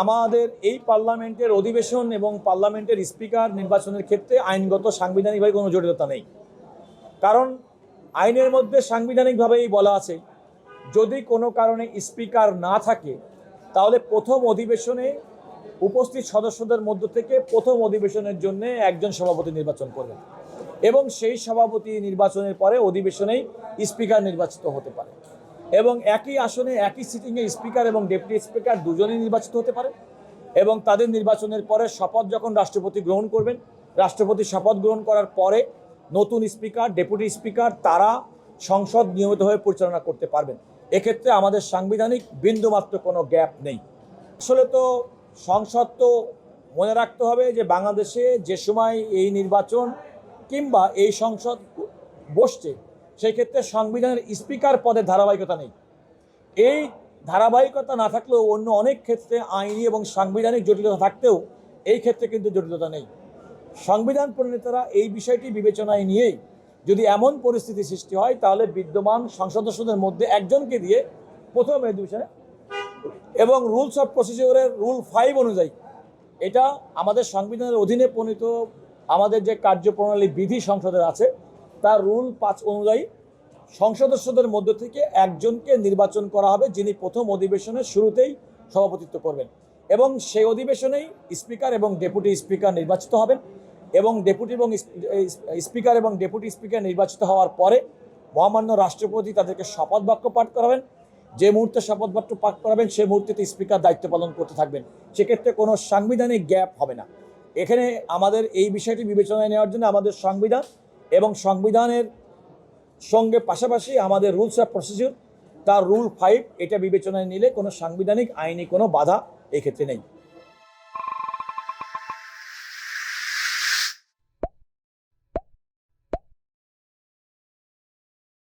আমাদের এই পার্লামেন্টের অধিবেশন এবং পার্লামেন্টের স্পিকার নির্বাচনের ক্ষেত্রে আইনগত সাংবিধানিকভাবে কোনো জটিলতা নেই। কারণ আইনের মধ্যে সাংবিধানিকভাবেই বলা আছে, যদি কোনো কারণে স্পিকার না থাকে তাহলে প্রথম অধিবেশনে উপস্থিত সদস্যদের মধ্য থেকে প্রথম অধিবেশনের জন্য একজন সভাপতি নির্বাচন করবেন এবং সেই সভাপতি নির্বাচনের পরে অধিবেশনেই স্পিকার নির্বাচিত হতে পারে এবং একই আসনে একই সিটিংয়ে স্পিকার এবং ডেপুটি স্পিকার দুজনেই নির্বাচিত হতে পারে এবং তাদের নির্বাচনের পরে শপথ যখন রাষ্ট্রপতি গ্রহণ করবেন, রাষ্ট্রপতি শপথ গ্রহণ করার পরে নতুন স্পিকার, ডেপুটি স্পিকার তারা সংসদ নিয়মিতভাবে পরিচালনা করতে পারবেন। এক্ষেত্রে আমাদের সাংবিধানিক বিন্দুমাত্র কোনো গ্যাপ নেই। আসলে তো সংসদ তো মনে রাখতে হবে যে বাংলাদেশে যে সময় এই নির্বাচন কিংবা এই সংসদ বসছে সেই ক্ষেত্রে সংবিধানের স্পিকার পদে ধারাবাহিকতা নেই। এই ধারাবাহিকতা না থাকলেও অন্য অনেক ক্ষেত্রে আইনি এবং সাংবিধানিক জটিলতা থাকতেও এই ক্ষেত্রে কিন্তু জটিলতা নেই। সংবিধান প্রণেতারা এই বিষয়টি বিবেচনায় নিয়েই যদি এমন পরিস্থিতি সৃষ্টি হয় তাহলে বিদ্যমান সংসদ সদস্যদের মধ্যে একজনকে দিয়ে প্রথম অধিবেশনে এবং রুলস অফ প্রসিডিওরের রুল 5 অনুযায়ী, এটা আমাদের সংবিধানের অধীনে প্রণীত আমাদের যে কার্যপ্রণালী বিধি সংসদের আছে তার রুল 5 অনুযায়ী সংসদস্যদের মধ্য থেকে একজনকে নির্বাচন করা হবে যিনি প্রথম অধিবেশনের শুরুতেই সভাপতিত্ব করবেন এবং সেই অধিবেশনেই স্পিকার এবং ডেপুটি স্পিকার নির্বাচিত হবেন এবং স্পিকার এবং ডেপুটি স্পিকার নির্বাচিত হওয়ার পরে মহামান্য রাষ্ট্রপতি তাদেরকে শপথ বাক্য পাঠ করাবেন। যে মুহূর্তে শপথ বাক্য পাঠ করাবেন সেই মুহূর্তে স্পিকার দায়িত্ব পালন করতে থাকবেন। সেক্ষেত্রে কোনো সাংবিধানিক গ্যাপ হবে না। এখানে আমাদের এই বিষয়টি বিবেচনায় নেওয়ার জন্য আমাদের সংবিধান এবং সংবিধানের সঙ্গে পাশাপাশি আমাদের রুলস অফ প্রসিডিওর তার রুল 5 এটা বিবেচনায় নিলে কোনো সাংবিধানিক আইনি কোনো বাধা এক্ষেত্রে নেই।